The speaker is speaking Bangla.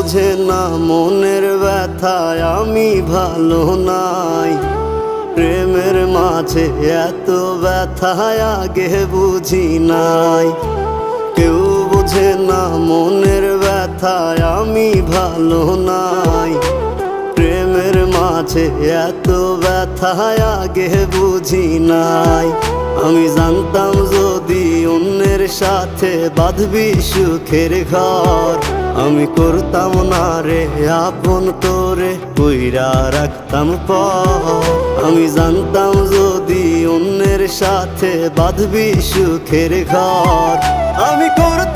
বোঝে না মনের ব্যথায় আমি ভালো নাই। প্রেমের মাঝে এত ব্যথায় আগে বুঝি নাই। কেউ বোঝে না মনের ব্যথায় আমি ভালো নাই। প্রেমের মাঝে এত ব্যথায় আগে বুঝি নাই। আমি জানতাম যদি অন্যের সাথে বাঁধবি সুখের ঘর, আমি করতাম না রে আপন তোরে কইরা রাখতাম পর। আমি জানতাম যদি অন্যের সাথে বাঁধবি সুখের ঘর, আমি করতাম